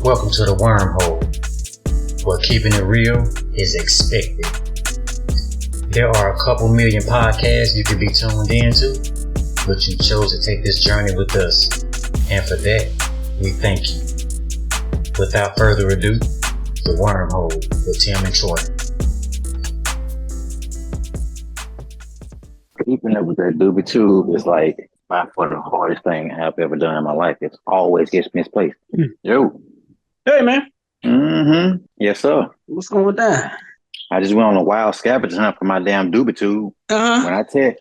Welcome to the Wormhole, where keeping it real is expected. There are a couple million podcasts you could be tuned into, but you chose to take this journey with us, and for that, we thank you. Without further ado, the Wormhole with Tim and Troy. Keeping up with that doobie tube is like by far the hardest thing I've ever done in my life. It always gets misplaced. Yo. Hey, man. Mm-hmm. Yes, sir. What's going down? I just went on a wild scavenger hunt for my damn doobie tube. Uh-huh.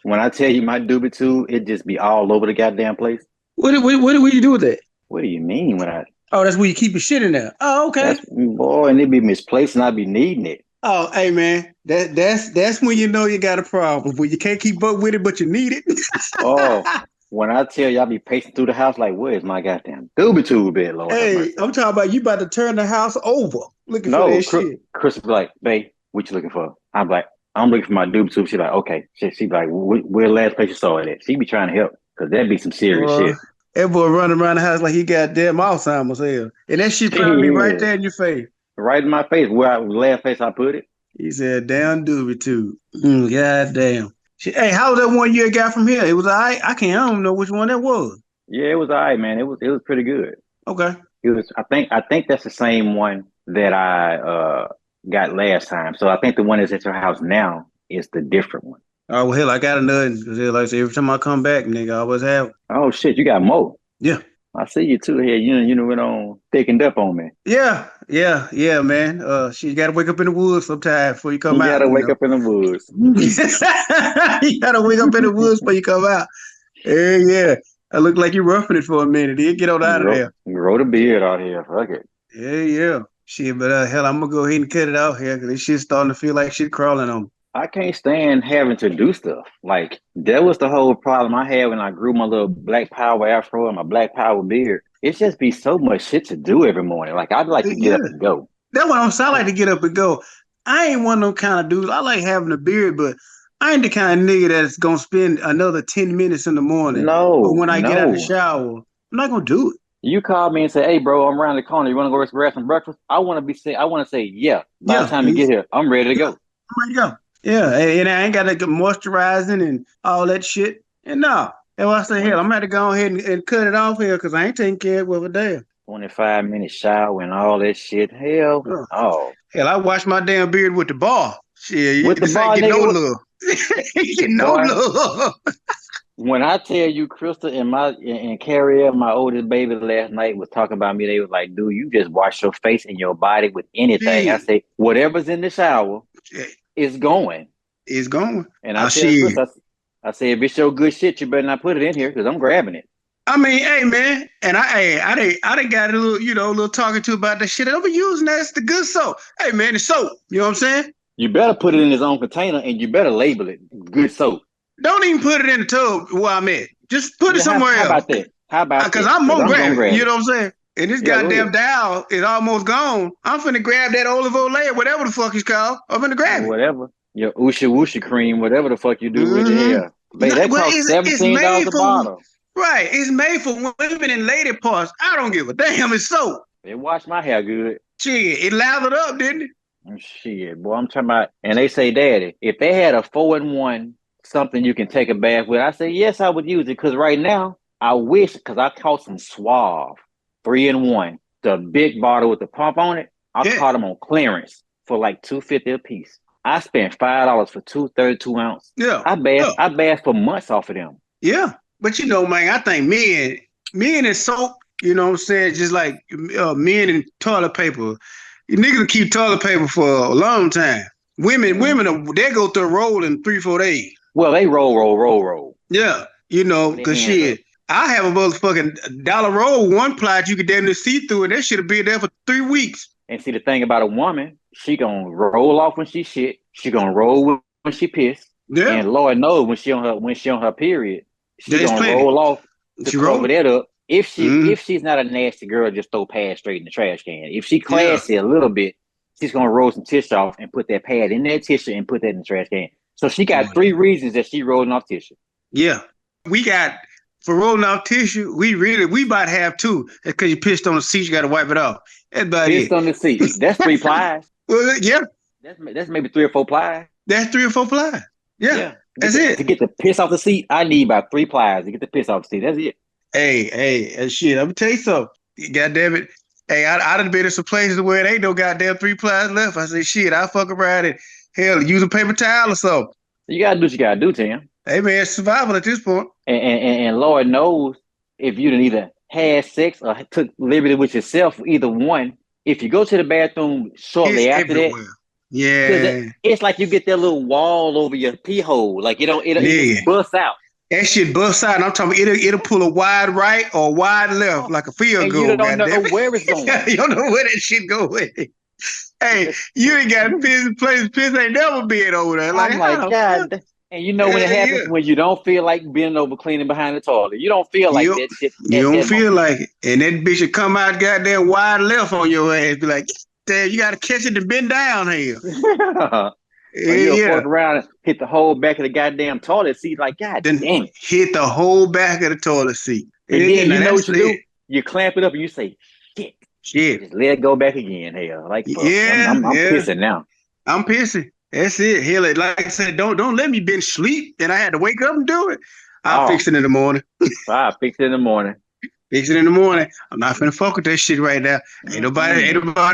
When I tell you my doobie tube, it just be all over the goddamn place. What do you do with that? What do you mean Oh, that's where you keep your shit in there. Oh, okay. And it be misplaced and I be needing it. Oh, hey, man. That's when you know you got a problem. When you can't keep up with it, but you need it. When I tell you I be pacing through the house like, where's my goddamn doobie tube bed, Lord? Hey, I'm talking about you about to turn the house over looking for that shit. Chris be like, babe, what you looking for? I'm like, I'm looking for my doobie tube. She's like, okay. She be like, where last place you saw it at? She be trying to help because that'd be some serious shit. That boy running around the house like he got damn Alzheimer's hell. And that shit probably be right there in your face. Right in my face, last place I put it. He said, damn doobie tube. God damn. Hey, how was that one you got from here? It was all right? I don't know which one that was. Yeah, it was all right, man. It was pretty good. Okay. It was. I think that's the same one that I got last time. So I think the one that's at your house now is the different one. Oh, well, hell, I got another. Because like I say, every time I come back, nigga, I always have. Oh, shit, you got more. Yeah. I see you too here. You went on thickened up on me. Yeah, man. She got to wake up in the woods sometime before you come out. You got to wake up in the woods. You got to wake up in the woods before you come out. Yeah. I look like you're roughing it for a minute. Then get out of there. Grow the beard out here. Fuck it. Yeah. Shit, but hell, I'm going to go ahead and cut it out here because this shit's starting to feel like shit crawling on me. I can't stand having to do stuff. Like, that was the whole problem I had when I grew my little black power afro and my black power beard. It just be so much shit to do every morning. Like, I'd like to get up and go. That's what I'm saying. I like to get up and go. I ain't one of them kind of dudes. I like having a beard, but I ain't the kind of nigga that's going to spend another 10 minutes in the morning. No. Or when I get out of the shower. I'm not going to do it. You call me and say, hey, bro, I'm around the corner. You want to go grab some breakfast? I want to say, yeah. By the time you get here, I'm ready to go. I'm ready to go. Yeah, and I ain't got to get moisturizing and all that shit. And no, that's why I say, hell, I'm going to have to go ahead and cut it off here because I ain't taking care of it a damn. 25-minute shower and all that shit. Hell, Hell, I wash my damn beard with the bar. Shit, with the bar, get no love. When I tell you, Krista and Carrie, my oldest baby last night was talking about me, they was like, dude, you just wash your face and your body with anything. Yeah. I say, whatever's in the shower is going. It's going. And I tell Krista, I say, if it's your good shit, you better not put it in here because I'm grabbing it. I mean, hey, man, and I done got a little talking to about that shit. I'll be using that as the good soap. Hey, man, the soap. You know what I'm saying? You better put it in its own container and you better label it good soap. Don't even put it in the tub where I'm at. Just put it somewhere else. How about that? Because I'm gonna grab it. You know what I'm saying? And this goddamn dial is almost gone. I'm finna grab that olive oil, whatever the fuck it's called. I'm finna grab it. Whatever. Your Wooshy cream, whatever the fuck you do with your hair. Babe, that costs $17 a bottle. Right. It's made for women in lady parts. I don't give a damn. It's soap. It washed my hair good. Shit, it lathered up, didn't it? Shit, boy, I'm talking about. And they say, Daddy, if they had a 4-in-1 something you can take a bath with, I say, yes, I would use it. Because right now, I wish, because I caught some Suave 3-in-1, the big bottle with the pump on it. I caught them on clearance for like $2.50 a piece. I spent $5 for 2 32-ounce. Yeah. I bathed for months off of them. Yeah. But you know, man, I think men and soap, you know what I'm saying? Just like men and toilet paper. You niggas keep toilet paper for a long time. Women, they go through a roll in 3-4 days. Well, they roll. Yeah, you know, because shit, I have a motherfucking dollar roll, one ply you could damn near see through, and that shit have been there for 3 weeks. And see, the thing about a woman, she gonna roll off when she shit. She gonna roll when she piss. Yeah. And Lord knows when she on her period, she gonna roll off to cover that up. If she's not a nasty girl, just throw pads straight in the trash can. If she classy a little bit, she's gonna roll some tissue off and put that pad in that tissue and put that in the trash can. So she got 3 reasons that she rolling off tissue. Yeah. We got for rolling off tissue, we about to have two. That's because you pissed on the seat, you got to wipe it off. That's about Pissed it. on the seat. That's 3 plies. Well, yeah, That's maybe 3 or 4 plies. that's 3 or 4 plies. Yeah, that's it. To get the piss off the seat, I need about 3 plies to get the piss off the seat. That's it. Hey, shit, I'm gonna tell you something. God damn it. Hey, I done been in some places where there ain't no goddamn 3 plies left. I say, shit, I'll fuck around and hell, use a paper towel or something. You gotta do what you gotta do, Tim. Hey man, it's survival at this point. And Lord knows if you done either had sex or took liberty with yourself, either one, if you go to the bathroom shortly It's after everywhere. that, Yeah. it's like you get that little wall over your pee hole. Like it Yeah. just busts out. That shit busts out. And I'm talking it'll pull a wide right or wide left like a field And goal. you don't know goddamn. where it's going. You don't know where that shit going. Hey, you ain't got a piss ain't never been over there. Like, I'm like, how the God. fuck? And you know when it happens when you don't feel like bending over cleaning behind the toilet. You don't feel like that shit. You don't feel like it. And that bitch will come out goddamn wide left on your ass. Be like, damn, you gotta catch it to bend down here. Or you'll fuck around and hit the whole back of the goddamn toilet seat. Like, God then damn. Hit the whole back of the toilet seat. And then you know what you do? You clamp it up and you say, shit. Just let it go back again. Hell, like, fuck. I'm pissing now. I'm pissing. That's it. Hell, like I said, don't let me binge sleep. And I had to wake up and do it. I'll fix it in the morning. I'll fix it in the morning. Fix it in the morning. I'm not finna fuck with that shit right now. Ain't nobody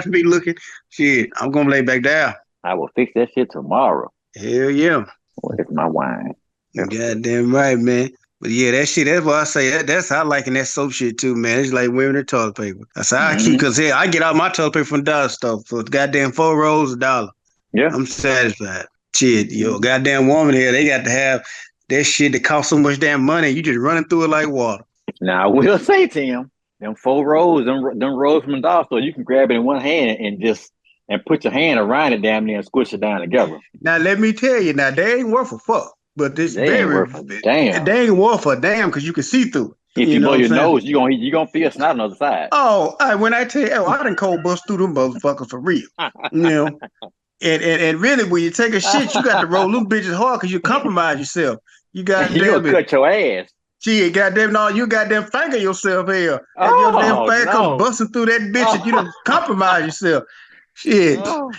be looking. Shit, I'm gonna lay back down. I will fix that shit tomorrow. Hell yeah. Where's my wine? You goddamn right, man. But yeah, that shit, that's why I say that's how I like in that soap shit too, man. It's like wearing the toilet paper. That's how I keep, because I get out my toilet paper from the dollar store for goddamn 4 rolls $1. Yeah. I'm satisfied. Shit, yo, goddamn woman here, they got to have that shit that costs so much damn money. You just running through it like water. Now, I will say, Tim, them 4 rolls, them rolls from the dollar store, you can grab it in one hand and put your hand around it damn near and squish it down together. Now, let me tell you, they ain't worth a fuck. But this they ain't worth a damn. They ain't worth a damn because you can see through it. If you blow your nose, you gonna feel snot on the other side. Oh, when I tell you, I done cold bust through them motherfuckers for real. You know. And really, when you take a shit, you got to roll them bitches hard because you compromise yourself. You got you cut your ass. Shit, goddamn, no, you goddamn finger yourself here. And your damn finger come busting through that bitch and you don't compromise yourself. Shit. Oh.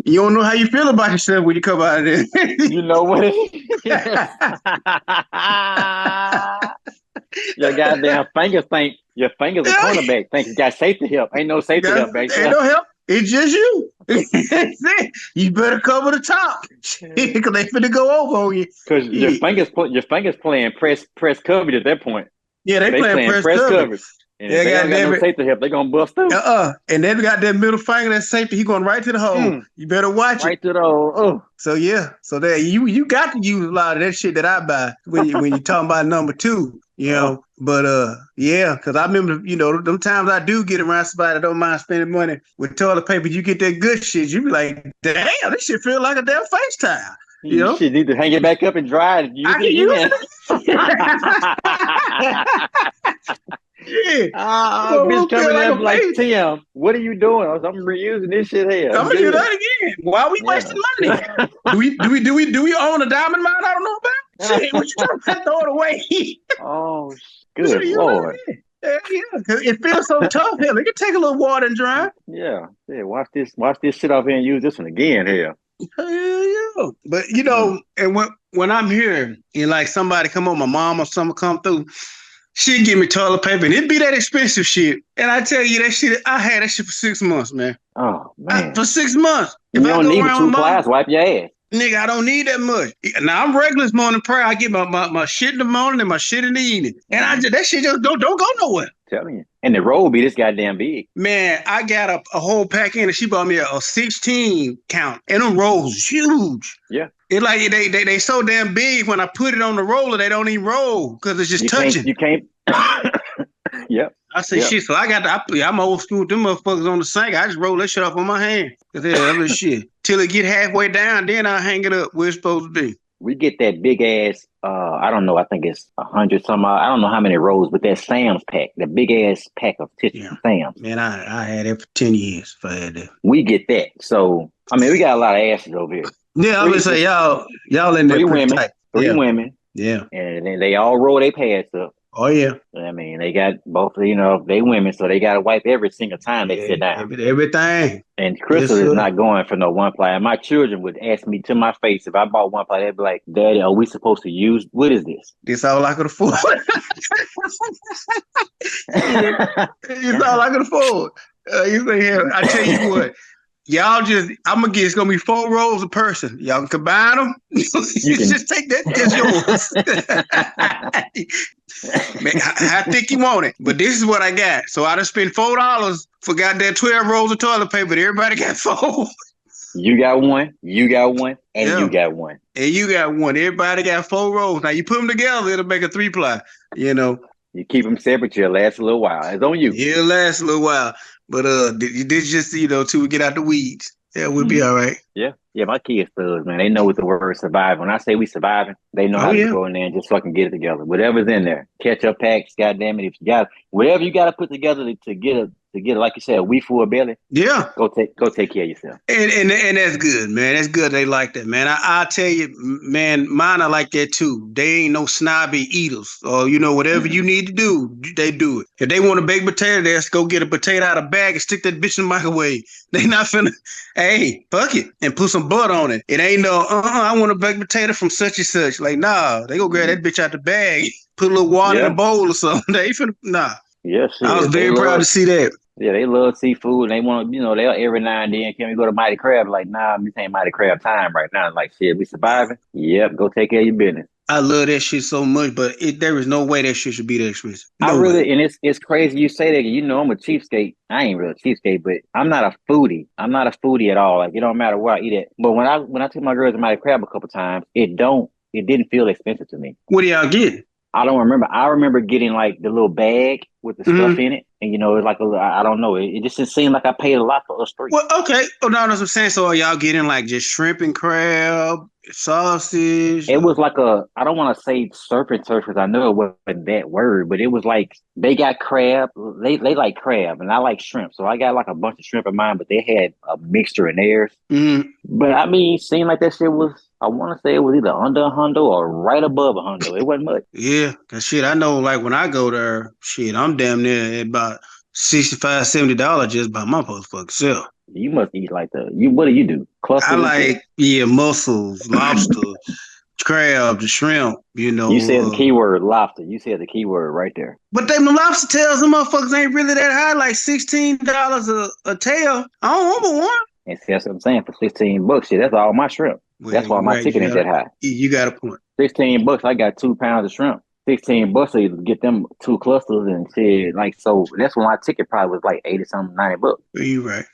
You don't know how you feel about yourself when you come out of there. You know what it is. Your goddamn fingers think your fingers are cornerback. Think you got safety help. Ain't no safety help back there. Ain't no help. It's just you. You better cover the top because they finna go over on you. Because your fingers playing press coverage at that point. Yeah, they playing press coverage. And if they don't got no safety help, they gonna bust through. And then we got that middle finger, that safety. He going right to the hole. You better watch right to the hole. So yeah, so there you got to use a lot of that shit that I buy when you talking about number 2. You know, but yeah, because I remember, them times I do get around somebody that don't mind spending money with toilet paper. You get that good shit. You be like, damn, this shit feel like a damn FaceTime. You should need to hang it back up and dry it. Yeah. Bitch coming in like, Tim, what are you doing? I'm reusing this shit here. I'm gonna do that again. Why are we wasting money? do we own a diamond mine? I don't know about. Shit, what you trying to throw it away? Oh, good Lord. Yeah, it feels so tough here. It can take a little water and dry. Yeah. Watch this shit off here and use this one again here. Yeah. But and when I'm here and like somebody come on, my mom or someone come through, she'd give me toilet paper and it'd be that expensive shit. And I tell you that shit, I had that shit for 6 months, man. Oh man. For 6 months. You don't need 2 plies, wipe your ass. Nigga, I don't need that much. Now I'm regular morning prayer. I get my shit in the morning and my shit in the evening. And that shit just don't go nowhere. Telling you. And the roll be this goddamn big. Man, I got a whole pack in and she bought me a 16 count. And them rolls huge. Yeah. It like they so damn big when I put it on the roller, they don't even roll because it's just touching. You can't. Yep. I say shit, so I'm old school with them motherfuckers on the sink. I just roll that shit off on my hand. Cause that shit. Till it get halfway down, then I hang it up where it's supposed to be. We get that big ass, I don't know, I think it's 100 some odd. I don't know how many rolls, but that Sam's pack, the big ass pack of tissues from Sam's. Man, I had it for 10 years if I had that. We get that. So, I mean, we got a lot of asses over here. Yeah, I'm gonna say y'all in there. 3 women. 3 women. Yeah. And then they all roll their pads up. Oh yeah. I mean, they got both, they women, so they got to wipe every single time they sit down. Everything. And Crystal is not going for no one ply. And my children would ask me to my face if I bought one ply. They'd be like, "Daddy, are we supposed to use? What is this?" This all I could afford. It's all I could afford. You say, here, I tell you what. Y'all it's gonna be 4 rolls a person. Y'all can combine them. Just take that, that's yours. Man, how thick you want it? But this is what I got. So I done spent $4 for goddamn 12 rolls of toilet paper. But everybody got 4. You got one, and you got one. And you got one. Everybody got 4 rolls. Now you put them together, it'll make a 3-ply. You keep them separate, you'll last a little while. It's on you. It'll last a little while. But this just, till we get out the weeds. Yeah, we'll be all right. Yeah. Yeah, my kids thugs, man. They know what the word survive. When I say we surviving, they know how to go in there and just fucking get it together. Whatever's in there. Ketchup packs, goddamn it. If you got whatever you gotta put together to get like you said, a week for a belly. Yeah. Go take care of yourself. And that's good, man. That's good. They like that, man. I tell you, man, mine are like that too. They ain't no snobby eaters. Or whatever you need to do, they do it. If they want a baked potato, they just go get a potato out of a bag and stick that bitch in the microwave. They not finna, hey, fuck it, and put some butter on it. It ain't no, I want a baked potato from such and such. Like, nah, they go grab that bitch out the bag, put a little water in a bowl or something. They finna, nah. Yeah, shit. I was very proud to see that. Yeah, they love seafood and they want, they'll every now and then, can we go to Mighty Crab? Like, nah, this ain't Mighty Crab time right now. Like, shit, we surviving? Yep, go take care of your business. I love that shit so much, but there is no way that shit should be that expensive. And it's crazy you say that. I'm a cheapskate. I ain't real cheapskate, but I'm not a foodie. I'm not a foodie at all. Like, it don't matter where I eat it. But when I took my girls to Mighty Crab a couple times, it didn't feel expensive to me. What do y'all get? I don't remember. I remember getting like the little bag with the stuff in it. And it's like I don't know. It just didn't seem like I paid a lot for us 3. Well, okay. Oh, no, that's what I'm saying. So are y'all getting like just shrimp and crab, sausage? It was like I don't want to say surf and turf because I know it wasn't that word, but it was like they got crab. They like crab and I like shrimp. So I got like a bunch of shrimp in mine, but they had a mixture in theirs. But I mean, it seemed like that shit was, I want to say it was either under $100 or right above $100. It wasn't much. Yeah, cause shit, I know like when I go there, shit, I'm damn near at about $65-$70 just by my motherfucking self. You must eat like what do you do? Clusters? I like mussels, lobster, crab, the shrimp. You said the keyword lobster. You said the keyword right there. But them lobster tails, them motherfuckers ain't really that high. Like $16 a tail. I don't want one. And see, that's what I'm saying. For $16, shit, that's all my shrimp. Well, that's why my ticket ain't that high. You got a point. $16, I got 2 pounds of shrimp. $16, so you get them 2 clusters and shit. Like, so that's when my ticket probably was like $80-something, $90. You right.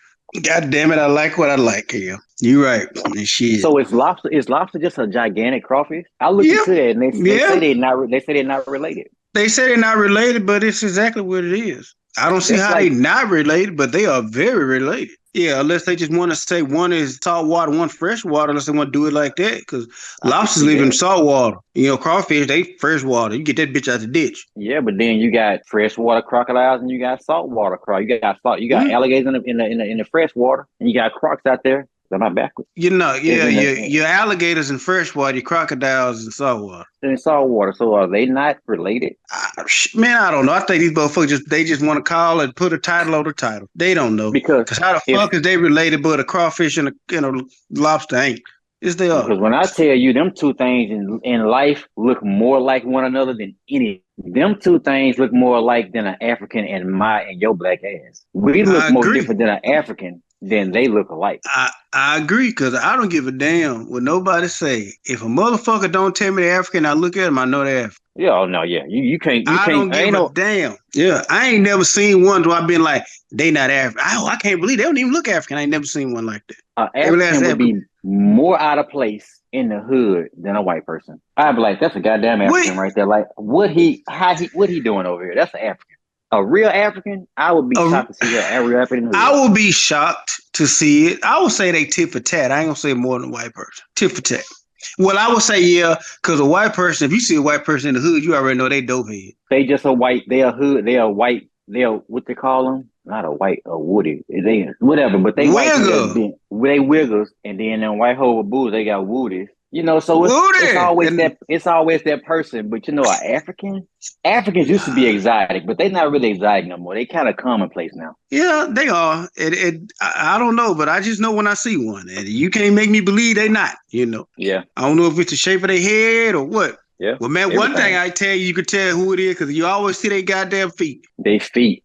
God damn it, I like what I like, Kale. You right. And shit. So is lobster just a gigantic crawfish? I looked into that and they say they're not related. They say they're not related, but it's exactly what it is. I don't see how they're not related, but they are very related. Yeah, unless they just want to say one is salt water, one fresh water, unless they want to do it like that. Because lobsters live in salt water. Crawfish, they fresh water. You get that bitch out the ditch. Yeah, but then you got freshwater crocodiles and you got saltwater crocodiles. You got alligators in the fresh water, and you got crocs out there. Am I backwards? Your alligators in freshwater, your crocodiles in saltwater. In saltwater, so are they not related? Man, I don't know. I think these motherfuckers they just want to call and put a title on the title. They don't know because how the fuck is they related? But a crawfish and a lobster ain't. Yes, they are. Because when I tell you, them 2 things in life look more like one another than any. Them 2 things look more alike than an African and your black ass. We look more different than an African. Then they look alike. I agree, because I don't give a damn what nobody say. If a motherfucker don't tell me they're African, I look at them, I know they're African. Yeah, oh no, yeah. You can't. I don't give a damn. Yeah, I ain't never seen one where I've been like, they not African. I can't believe they don't even look African. I ain't never seen one like that. African would be more out of place in the hood than a white person. I'd be like, that's a goddamn African right there. Like, what he doing over here? That's an African. A real African, I would be shocked to see a real African. I would be shocked to see it. I would say they tit for tat. I ain't gonna say more than a white person. Tit for tat. Well, I would say yeah, because a white person, if you see a white person in the hood, you already know they dope head. They just a white. They a hood. They a white. They are what they call them. Not a white, a woody. They whatever, but they wiggle. They wiggles, and then them white hole booze, they got woodies. So And it's always that person. But Africans used to be exotic, but they're not really exotic no more. They kind of commonplace now. yeah, they are. I don't know, but I just know when I see one, and you can't make me believe they not. Yeah, I don't know if it's the shape of their head or what. yeah. Well, man, one thing Everything. I tell you, you can tell who it is because you always see their goddamn feet. They feet,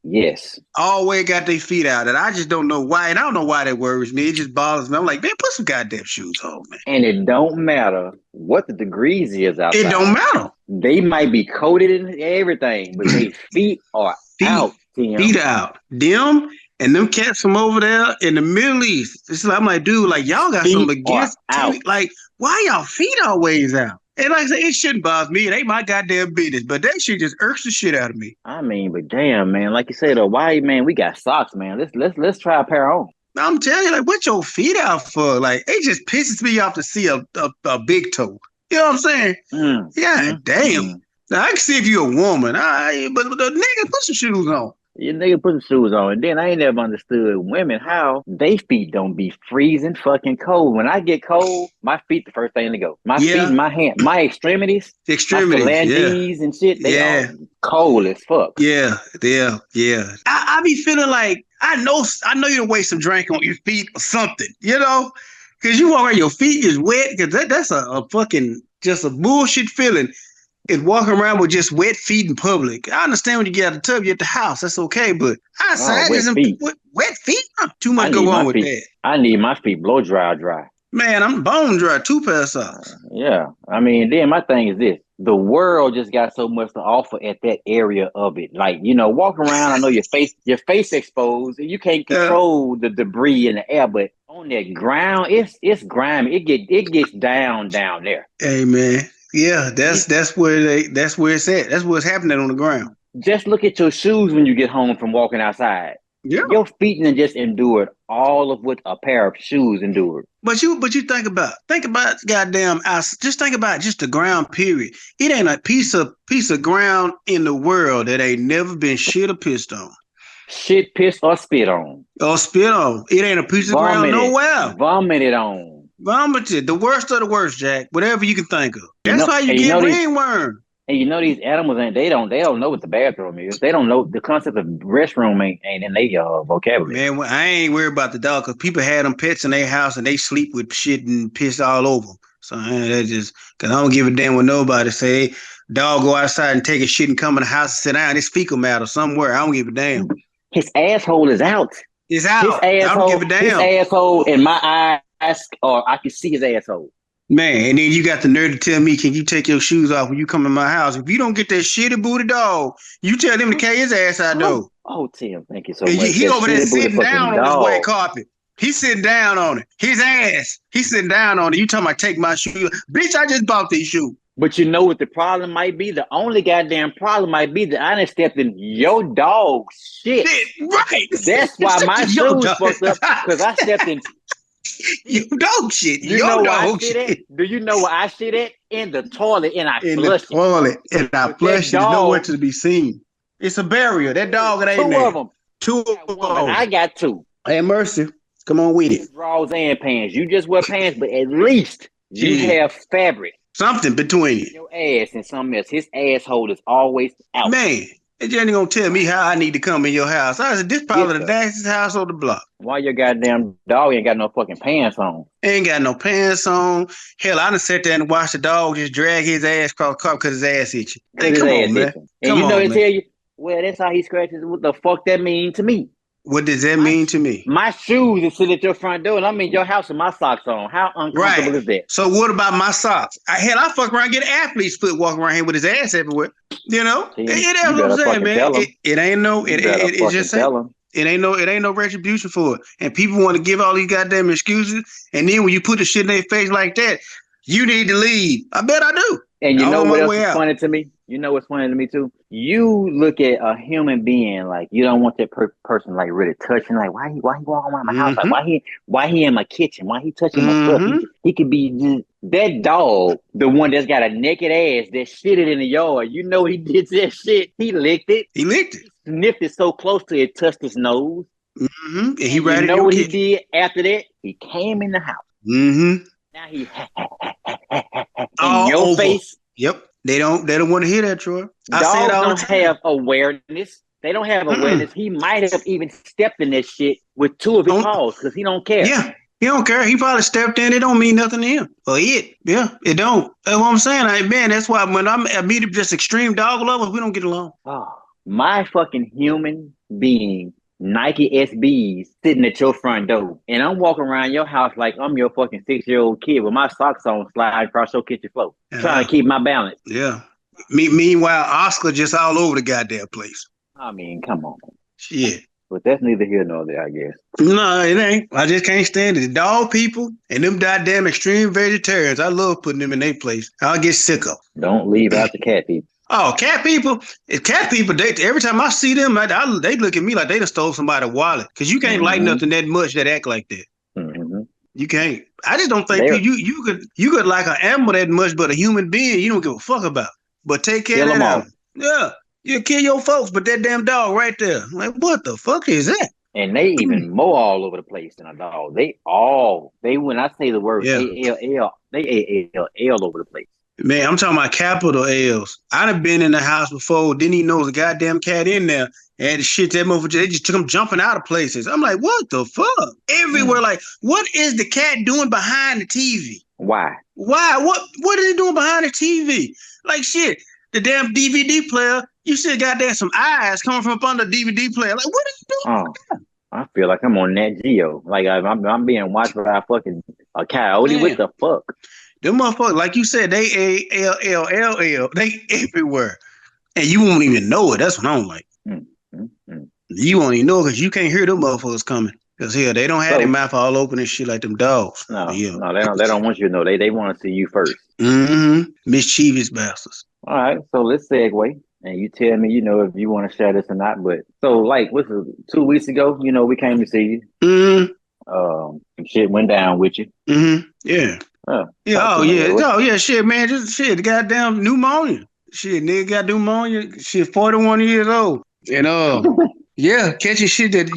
yes. Always got their feet out, and I just don't know why. And I don't know why that worries me. It just bothers me. I'm like, man, put some goddamn shoes on, man. And it don't matter what the degrees is It don't outside. matter. They might be coated in everything, but they feet are Feet, out, Tim. feet out. Them and them cats from over there in the Middle East. It's like, I'm like, dude, like y'all got Feet something are against out. TV. Like, why y'all feet always out? And like I said, it shouldn't bother me. It ain't my goddamn business. But that shit just irks the shit out of me. I mean, but damn, man, like you said, why, man, we got socks, man. Let's try a pair on. I'm telling you, like, what your feet out for? Like, it just pisses me off to see a big toe. You know what I'm saying? Yeah, damn. Now I can see if you're a woman, but the nigga put some shoes on. You nigga put some shoes on, and then I ain't never understood women how they feet don't be freezing fucking cold. When I get cold, my feet the first thing to go. My feet, and my hand, my extremities, my phalanges and shit, they all cold as fuck. Yeah. I be feeling like I know you waste some drink on your feet or something, because you walk around your feet is wet. Because that's a fucking just a bullshit feeling. Is walking around with just wet feet in public. I understand when you get out of the tub, you're at the house. That's okay. But outside, wet feet. Wet feet? Too much go on with that. I need my feet blow dry. Man, I'm bone dry. 2 pair of socks. Yeah. I mean, then my thing is this. The world just got so much to offer at that area of it. Like, walk around, I know your face exposed, and you can't control the debris in the air, but on that ground, it's grimy. It gets down there. Hey man. Yeah, that's where it's at. That's what's happening on the ground. Just look at your shoes when you get home from walking outside. Yeah. Your feet and just endured all of what a pair of shoes endured. But you think about goddamn just think about just the ground period. It ain't a piece of ground in the world that ain't never been shit or pissed on. Shit, pissed, or spit on. Or spit on. It ain't a piece of ground nowhere. Vomited on. Vomited. The worst of the worst, Jack. Whatever you can think of. That's why you get ringworm. And these animals they don't know what the bathroom is. They don't know the concept of restroom ain't in their vocabulary. Man, I ain't worried about the dog because people had them pets in their house and they sleep with shit and piss all over them. So that's just because I don't give a damn what nobody say. Dog go outside and take a shit and come in the house and sit down. It's fecal matter somewhere. I don't give a damn. His asshole is out. It's out. I don't give a damn. His asshole in my eyes, or I can see his asshole. Man, and then you got the nerve to tell me, can you take your shoes off when you come in my house? If you don't get that shitty booty dog, you tell him to carry his ass out, though. Oh, Tim, thank you so much. He over there sitting down on his white carpet. He's sitting down on it. His ass. He's sitting down on it. You talking about take my shoes. Bitch, I just bought these shoes. But you know what the problem might be? The only goddamn problem might be that I done stepped in your dog's shit. Right. That's why my shoes fucked up, because I stepped in your dog shit. Do you know where I shit at? In the toilet, and I flushed it. In the toilet, and I flushed it. There's nowhere to be seen. It's a barrier. That dog, it ain't there. 2 of them. 2 of them. I got 2. Hey, mercy. Come on with it. Drawers and pants. You just wear pants, but at least you have fabric. Something between you. Your ass and something else. His asshole is always out. Man, and you ain't gonna tell me how I need to come in your house. I said, this probably the nastiest house on the block. Why your goddamn dog ain't got no fucking pants on? Ain't got no pants on. Hell, I done sat there and watched the dog just drag his ass across the carpet because his ass itchy. Hey, come on, man. And you know they tell you, well, that's how he scratches. What the fuck that mean to me? What does that mean to me? My shoes are sitting at your front door, and I'm in your house with my socks on. How uncomfortable is that? So what about my socks? I fuck around, get an athlete's foot walking around here with his ass everywhere. You know? See, that's what I'm saying, man. It ain't no. It just saying. It ain't no retribution for it. And people want to give all these goddamn excuses, and then when you put the shit in their face like that, you need to leave. I bet I do. And you know what else is funny to me? You know what's funny to me too? You look at a human being like you don't want that person like really touching. Like why he walking around my house? Like why he in my kitchen? Why he touching my stuff? He could be just that dog, the one that's got a naked ass that shitted in the yard. You know he did that shit. He licked it. He sniffed it so close to it touched his nose. And he you know what he did after that? He came in the house. Now he in All your over. face. Yep. They don't want to hear that, Troy. I say it Dogs all the don't time. have awareness. They don't have awareness. Mm-mm. He might have even stepped in that shit with two of his paws because he don't care. Yeah. He don't care. He probably stepped in. It don't mean nothing to him. Or it. Yeah, it don't. That's what I'm saying. I ain't been. That's why when I meet just extreme dog lovers, we don't get along. Oh, my fucking human being Nike SBs sitting at your front door, and I'm walking around your house like I'm your fucking 6-year-old kid with my socks on, sliding across your kitchen floor, trying to keep my balance. Yeah. Meanwhile, Oscar just all over the goddamn place. I mean, come on. Shit. But that's neither here nor there, I guess. No, it ain't. I just can't stand it. The dog people and them goddamn extreme vegetarians. I love putting them in their place. I'll get sick of. Don't leave out the cat people. Oh, cat people! Cat people. Every time I see them, they look at me like they done stole somebody's wallet. Cause you can't like nothing that much that act like that. Mm-hmm. You can't. I just don't think you could like an animal that much, but a human being you don't give a fuck about. But take care of that animal. Yeah, you kill your folks, but that damn dog right there. Like, what the fuck is that? And they even mow all over the place in a dog. They when I say the word ALL, they ALL over the place. Man, I'm talking about capital L's. I done been in the house before, didn't even know there was a goddamn cat in there. And shit, that motherfucker, they just took him jumping out of places. I'm like, what the fuck? Everywhere, like, what is the cat doing behind the TV? Why? What is he doing behind the TV? Like, shit, the damn DVD player, you should got there some eyes coming from up under the DVD player. Like, what are you doing? Oh, I feel like I'm on Nat Geo. Like, I'm being watched by a coyote. Man. What the fuck? Them motherfuckers, like you said, they ALLLL. They everywhere. And you won't even know it. That's what I'm like. You won't even know because you can't hear them motherfuckers coming. Because hell, they don't have their mouth all open and shit like them dogs. No, they don't want you to know. They want to see you first. Mm-hmm. Mischievous bastards. All right, so let's segue. And you tell me, if you want to share this or not. But so, like, 2 weeks ago, we came to see you. Mm-hmm. Some shit went down with you. Mm-hmm. Yeah. Shit, man. Just shit, the goddamn pneumonia. Shit, nigga got pneumonia. Shit, 41 years old. And yeah, catching shit that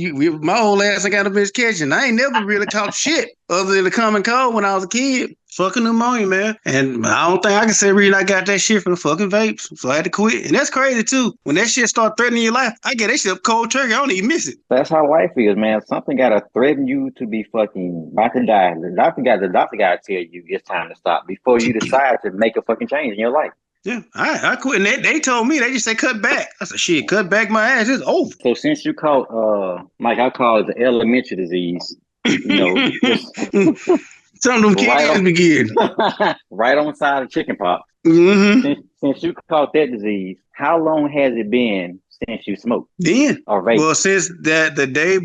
my old ass I got a bitch catching. I ain't never really caught shit other than the common cold when I was a kid. Fucking pneumonia, man. And I don't think I can say the reason I got that shit from the fucking vapes. So I had to quit. And that's crazy too. When that shit start threatening your life, I get that shit up cold turkey. I don't even miss it. That's how life is, man. Something gotta threaten you to be fucking about to die. The doctor gotta tell you it's time to stop before you decide to make a fucking change in your life. Yeah, I quit. And they told me, they just say cut back. I said, shit, cut back my ass. It's over. So since you caught, like I call it the elementary disease, some of them kids begin. Right on the side of chicken pox. Mm-hmm. Since you caught that disease, how long has it been since you smoked? Then, or vape? Well, since that day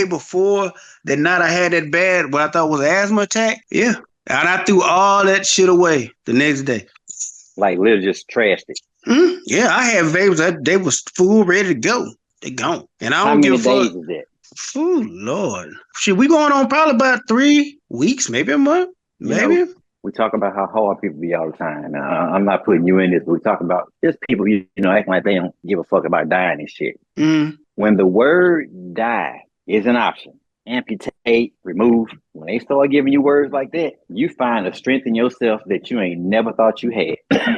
before that night I had that bad, what I thought was an asthma attack. Yeah, and I threw all that shit away the next day. Like literally just trashed it. Mm-hmm. Yeah, I had vapes that they was full ready to go. They gone, and I don't give a fuck. How many days is that? Oh Lord, shit, we going on probably about 3 weeks, maybe a month, maybe. We talk about how hard people be all the time. I'm not putting you in this, but we talk about just people, acting like they don't give a fuck about dying and shit. Mm. When the word die is an option, amputate, remove, when they start giving you words like that, you find a strength in yourself that you ain't never thought you had.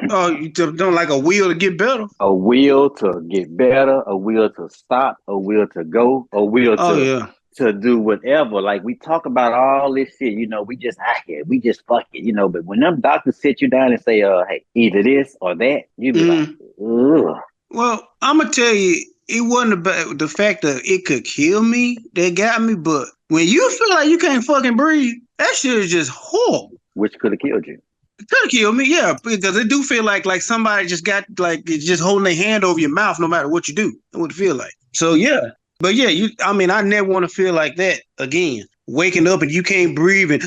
Oh, you don't like a will to get better? A will to get better, a will to stop, a will to go, a will to do whatever. Like we talk about all this shit, we just out here, we just fuck it, but when them doctors sit you down and say, hey, either this or that, you be like, ugh. Well, I'm gonna tell you, it wasn't about the fact that it could kill me that got me, but when you feel like you can't fucking breathe, that shit is just horrible. Which could have killed you. It could have killed me, yeah, because it do feel like somebody just got it's just holding their hand over your mouth no matter what you do. That's what it feel like. So yeah. But yeah, I never want to feel like that again. Waking up and you can't breathe and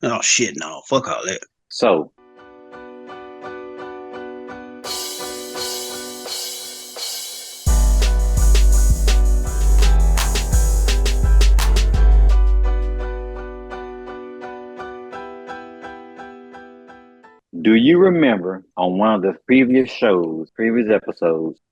oh shit, no, fuck all that. So do you remember on one of the previous episodes,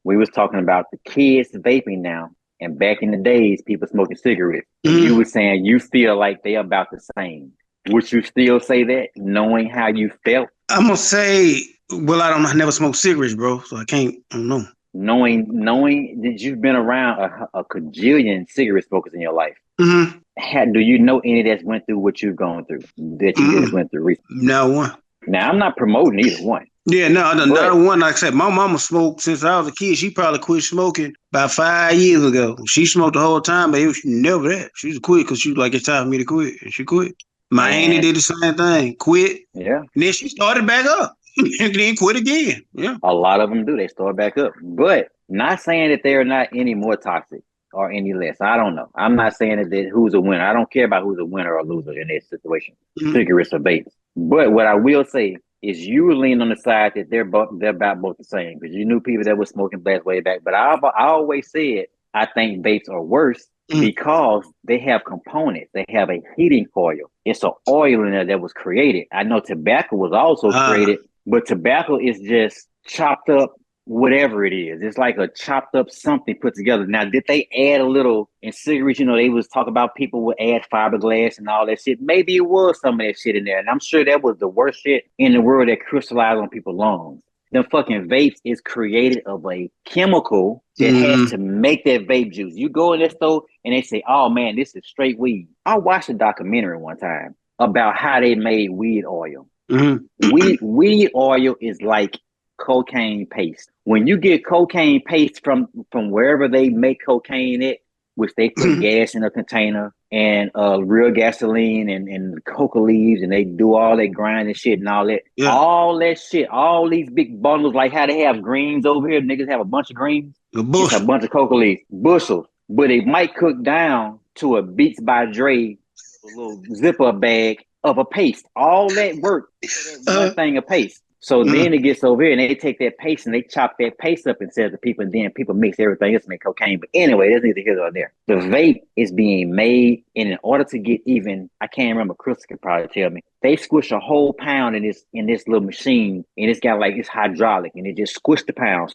we was talking about the kids vaping now, and back in the days, people smoking cigarettes. Mm-hmm. You were saying you feel like they about the same. Would you still say that, knowing how you felt? I'm gonna say, well, I never smoked cigarettes, bro, so I don't know. Knowing that you've been around a cajillion cigarette smokers in your life, Mm-hmm. do you know any that's went through what you've gone through, that you just went through recently? Not one. Now, I'm not promoting either one. Yeah, no, But not one. Like I said, my mama smoked since I was a kid. She probably quit smoking about 5 years ago. She smoked the whole time, but it was never that. She just quit because she was like, it's time for me to quit. And she quit. My auntie did the same thing, quit. Yeah. And then she started back up and then quit again. Yeah. A lot of them do. They start back up. But not saying that they're not any more toxic or any less. I don't know. I'm not saying that who's a winner. I don't care about who's a winner or loser in this situation, cigarettes or vapes. But what I will say is you lean on the side that they're about both the same, because you knew people that were smoking blacks way back. But I always said I think vapes are worse because they have components. They have a heating coil. It's an oil in there that was created. I know tobacco was also created, but tobacco is just chopped up whatever it is. It's like a chopped up something put together. Now, did they add a little in cigarettes? You know, they was talking about people would add fiberglass and all that shit. Maybe it was some of that shit in there. And I'm sure that was the worst shit in the world that crystallized on people's lungs. Them fucking vapes is created of a chemical that has to make that vape juice. You go in that store and they say, oh man, this is straight weed. I watched a documentary one time about how they made weed oil. Weed oil is like cocaine paste. When you get cocaine paste from wherever they make cocaine at, which they put gas in a container and real gasoline and coca leaves, and they do all that grind and shit and all that. Yeah. All that shit, all these big bundles, like how they have greens over here. Niggas have a bunch of greens. It's a bunch of coca leaves, bushels. But it might cook down to a Beats by Dre, a little zipper bag of a paste. All that work for that one thing of paste. So then it gets over here and they take that paste and they chop that paste up and sell it to people, and then people mix everything else to make cocaine. But anyway, that's neither here nor there. The vape is being made, and in order to get even, I can't remember, Chris could probably tell me, they squish a whole pound in this little machine, and it's got like, it's hydraulic, and it just squish the pound,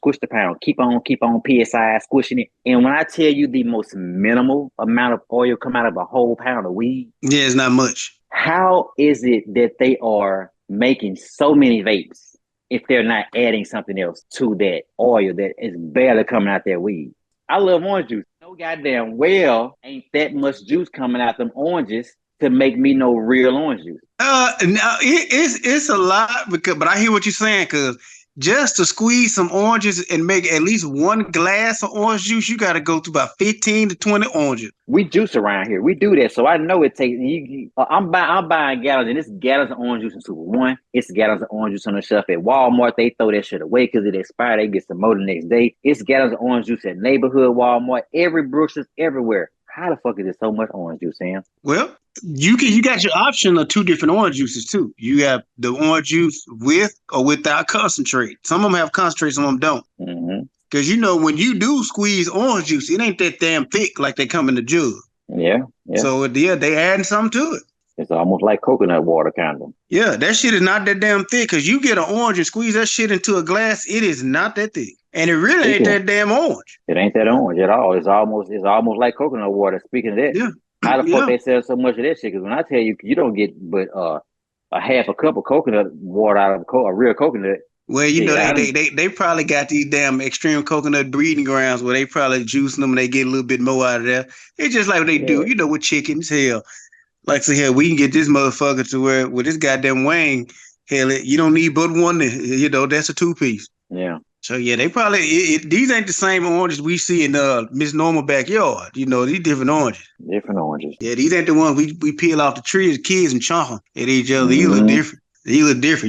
keep on PSI squishing it. And when I tell you the most minimal amount of oil come out of a whole pound of weed, yeah, it's not much. How is it that they are making so many vapes if they're not adding something else to that oil that is barely coming out their weed? I love orange juice. No goddamn well ain't that much juice coming out them oranges to make me no real orange juice. Now it's a lot, but I hear what you're saying, because just to squeeze some oranges and make at least one glass of orange juice, you got to go through about 15 to 20 oranges. We juice around here. We do that, so I know it takes. I'm buying gallons, and it's gallons of orange juice in Super One. It's gallons of orange juice on the shelf at Walmart. They throw that shit away because it expired. They get some more the next day. It's gallons of orange juice at neighborhood Walmart. Every Brooks's, everywhere. How the fuck is there so much orange juice, Sam? Well, you got your option of two different orange juices too. You have the orange juice with or without concentrate. Some of them have concentrate, some of them don't. Because when you do squeeze orange juice, it ain't that damn thick like they come in the jug. Yeah. So they adding something to it. It's almost like coconut water kind of. Yeah, that shit is not that damn thick. Because you get an orange and squeeze that shit into a glass, it is not that thick. And it really ain't that damn orange. It ain't that orange at all. It's almost like coconut water. Speaking of that, how the fuck they sell so much of that shit? Because when I tell you, you don't get but a half a cup of coconut water out of a real coconut. Well, they probably got these damn extreme coconut breeding grounds where they probably juicing them and they get a little bit more out of there. It's just like what they do, with chickens. Hell, like say, hell, we can get this motherfucker to where with this goddamn wing, hell, you don't need but one. That's a 2-piece. Yeah. So yeah, they probably these ain't the same oranges we see in Miss Normal backyard. These different oranges. Different oranges. Yeah, these ain't the ones we peel off the trees, kids, and chomp them at each other. These look different.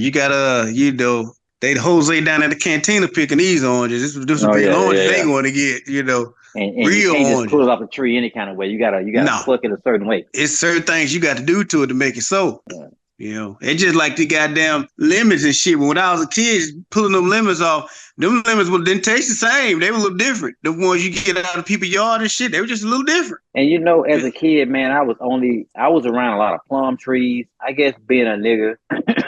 You got they Jose down at the cantina picking these oranges. This would be the oranges they going to get. And real you can't oranges. just pull it off the tree any kind of way. You gotta pluck it a certain way. It's certain things you got to do to it to make it so. Yeah. It's just like the goddamn lemons and shit. When I was a kid, pulling them lemons off, Them lemons didn't taste the same. They were a little different. The ones you get out of people's yard and shit, they were just a little different. And as a kid, man, I was around a lot of plum trees. I guess being a nigga,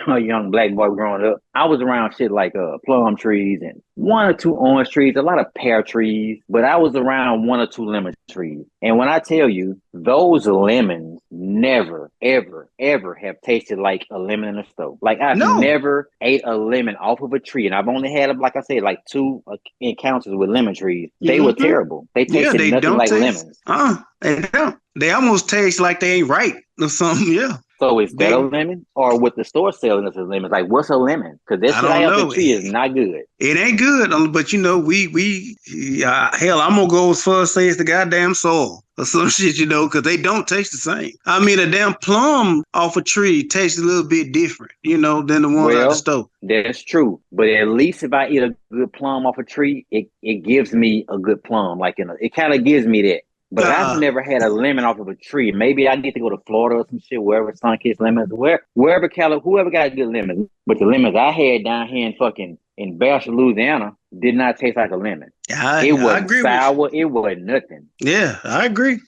a young black boy growing up, I was around shit like plum trees and one or two orange trees, a lot of pear trees, but I was around one or two lemon trees. And when I tell you, those lemons never, ever, ever have tasted like a lemon in a stove. Like I've never ate a lemon off of a tree, and I've only had, like I said, like 2 encounters with lemon trees. They were terrible. They tasted nothing like lemons. They don't. They almost taste like they ain't right or something. Yeah. So is that a lemon, or what the store selling us as lemons? Like, what's a lemon? Because this shit out of the tree is not good. It ain't good, but hell, I'm gonna go as far as say it's the goddamn soil or some shit, because they don't taste the same. I mean, a damn plum off a tree tastes a little bit different, than the ones out the stove. That's true, but at least if I eat a good plum off a tree, it gives me a good plum. Like it kind of gives me that. But I've never had a lemon off of a tree. Maybe I need to go to Florida or some shit, wherever sun-kissed lemons, whoever got good lemons. But the lemons I had down here in Bastrop, Louisiana, did not taste like a lemon. It wasn't sour. It wasn't nothing. Yeah, I agree.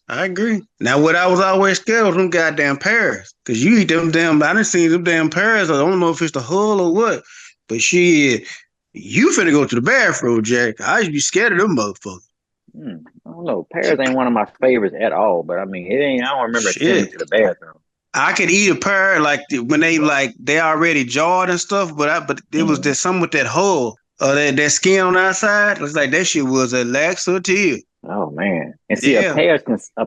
Now, what I was always scared of them goddamn pears, because you eat them damn. I done seen them damn pears. I don't know if it's the hull or what, but shit, you finna go to the bathroom, Jack. I used to be scared of them motherfuckers. I don't know. Pears ain't one of my favorites at all, but I mean, it ain't. I don't remember sitting to the bathroom. I could eat a pear like when they already jarred and stuff, but it was just something with that hull, that skin on the outside. It's like that shit was a laxative. Oh man! And see, a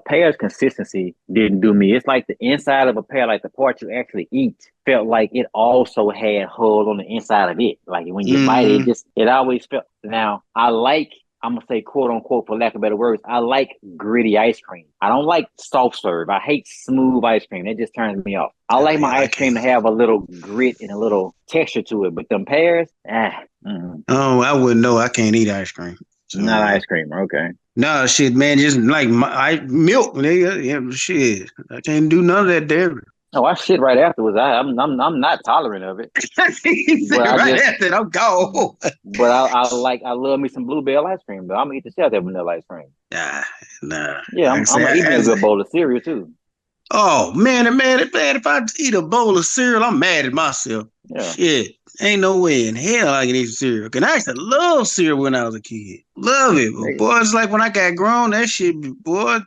pear's consistency didn't do me. It's like the inside of a pear, like the part you actually eat, felt like it also had hull on the inside of it. Like when you bite it, it always felt. Now I'm going to say, quote unquote, for lack of better words, I like gritty ice cream. I don't like soft serve. I hate smooth ice cream. That just turns me off. I like my ice cream to have a little grit and a little texture to it. But them pears, Oh, I wouldn't know. I can't eat ice cream. So. Not ice cream. Okay. No, shit, man. Just like milk, nigga. Yeah, shit. I can't do none of that dairy. Oh, I shit right afterwards. I'm not tolerant of it. After I'm gone. But I love me some Bluebell ice cream, but I'm gonna eat the shit out of that vanilla ice cream. Nah. Yeah, I'm gonna eat a good bowl of cereal too. Oh man, if I eat a bowl of cereal, I'm mad at myself. Yeah. Shit. Ain't no way in hell I can eat cereal. Cause I used to love cereal when I was a kid. Love it. But boy, it's like when I got grown, that shit, boy, I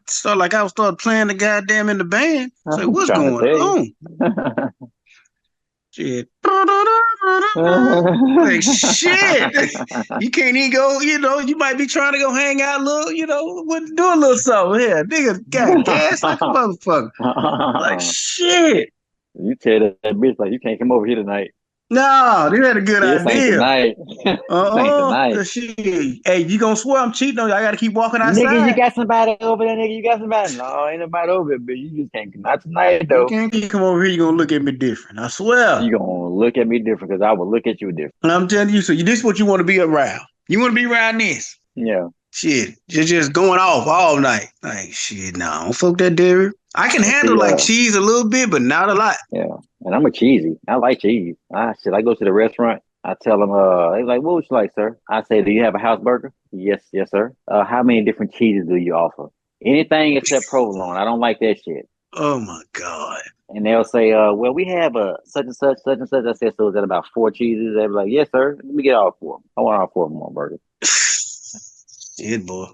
started playing the goddamn in the band. It's like, what's going on? Shit. Like, shit. You can't even go, you might be trying to go hang out a little, do a little something here. Nigga got gas like a motherfucker. Like, shit. You tell that bitch, like, you can't come over here tonight. No, they had a good idea. Tonight. Shit. Hey, you gonna swear I'm cheating on you? I gotta keep walking outside. Nigga, you got somebody over there, nigga. You got somebody. No, ain't nobody over there, but you just can't come out tonight, though. You can't come over here, you gonna look at me different. I swear. You gonna look at me different because I will look at you different. And I'm telling you, so this is what you want to be around. You want to be around this. Yeah. Shit. Just going off all night. Like, shit, no, don't fuck that dairy. I can handle cheese a little bit, but not a lot. Yeah. And I'm a cheesy. I like cheese. I go to the restaurant. I tell them, they're like, what would you like, sir? I say, do you have a house burger? Yes, sir. How many different cheeses do you offer? Anything except provolone. I don't like that shit. Oh my God. And they'll say, well, we have such and such. I said, so is that about 4 cheeses? They'll be like, yes, sir. Let me get all 4 of them. I want all 4 of them on burger. Shit, boy.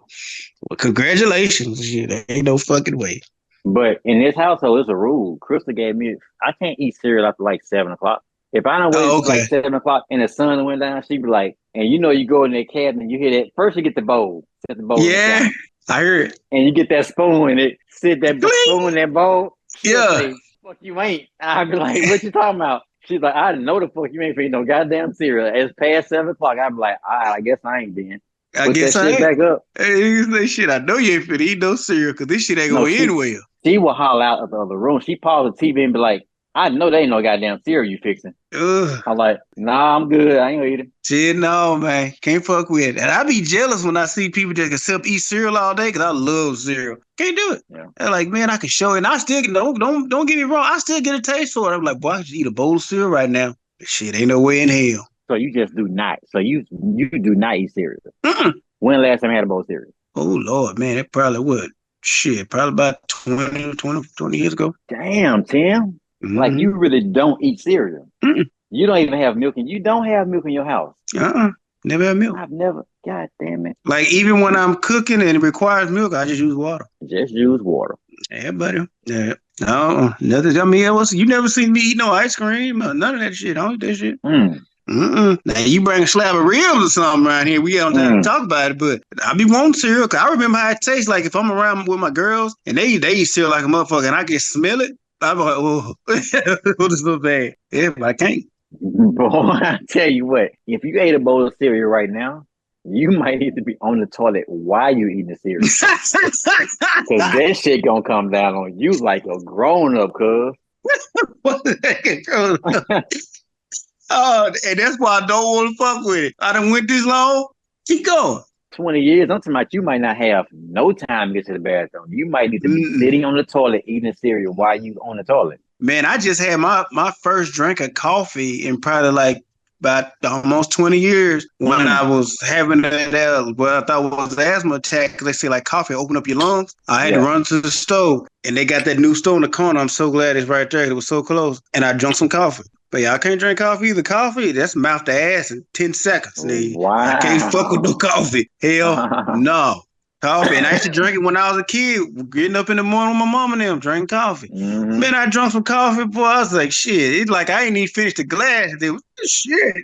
Well, congratulations. Shit, there ain't no fucking way. But in this household, it's a rule. Krista gave me, I can't eat cereal after like 7 o'clock. If I don't wait like 7 o'clock and the sun went down, she'd be like, and you go in that cabinet and you hear that. First you get the bowl. Set the bowl. Yeah, I heard it. And you get that spoon and it sit that spoon in that bowl. Yeah. Say, fuck you ain't. I'd be like, what you talking about? She's like, I know the fuck you ain't for eat no goddamn cereal. It's past 7 o'clock. I'd be like, all right, I guess I ain't then. I guess I ain't. Back up. Hey, shit, I know you ain't finna eat no cereal because this shit ain't going anywhere. She will holler out of the other room. She pause the TV and be like, I know there ain't no goddamn cereal you fixing. I'm like, nah, I'm good. I ain't gonna eat it. Shit, no, man. Can't fuck with it. And I be jealous when I see people that can eat cereal all day because I love cereal. Can't do it. Yeah. They're like, man, I can show it. And I still, don't get me wrong, I still get a taste for it. I'm like, boy, I should eat a bowl of cereal right now. Shit, ain't no way in hell. So you just do not. So you do not eat cereal. Mm-mm. When last time you had a bowl of cereal? Oh Lord, man, that probably would. Shit, probably about 20 years ago. Damn, Tim. Like Mm-hmm. you really don't eat cereal. Mm-mm. You don't even have milk, and you don't have milk in your house. Never had milk. I've never. God damn it. Like even when I'm cooking and it requires milk, I just use water. Just use water. Yeah, buddy. Yeah. No, nothing. I mean, you never seen me eat no ice cream, none of that shit. I don't eat that shit. Mm. Now you bring a slab of ribs or something around here, we don't have to talk about it. But I be wanting cereal, cause I remember how it tastes like if I'm around with my girls and they eat cereal like a motherfucker, and I can smell it. I'm like, oh, what is so bad? Yeah, but I can't. Boy, I tell you what, if you ate a bowl of cereal right now, you might need to be on the toilet while you eating the cereal. Cause that shit gonna come down on you like a grown up, cuz. Oh, and that's why I don't want to fuck with it. I done went this long. Keep going. 20 years, I'm talking about you might not have no time to get to the bathroom. You might need to be sitting on the toilet eating cereal while you on the toilet. Man, I just had my first drink of coffee in probably like about almost 20 years when I was having that what I thought was an asthma attack. Cause they say like coffee open up your lungs. I had to run to the stove, and they got that new store in the corner. I'm so glad it's right there. It was so close, and I drank some coffee. But y'all can't drink coffee either. Coffee, that's mouth to ass in 10 seconds. Wow. I can't fuck with no coffee. Hell no. Coffee. And I used to drink it when I was a kid, getting up in the morning with my mom and them, drinking coffee. Mm-hmm. Man, I drank some coffee, boy. I was like, shit. It's like I ain't even finished the glass. Shit.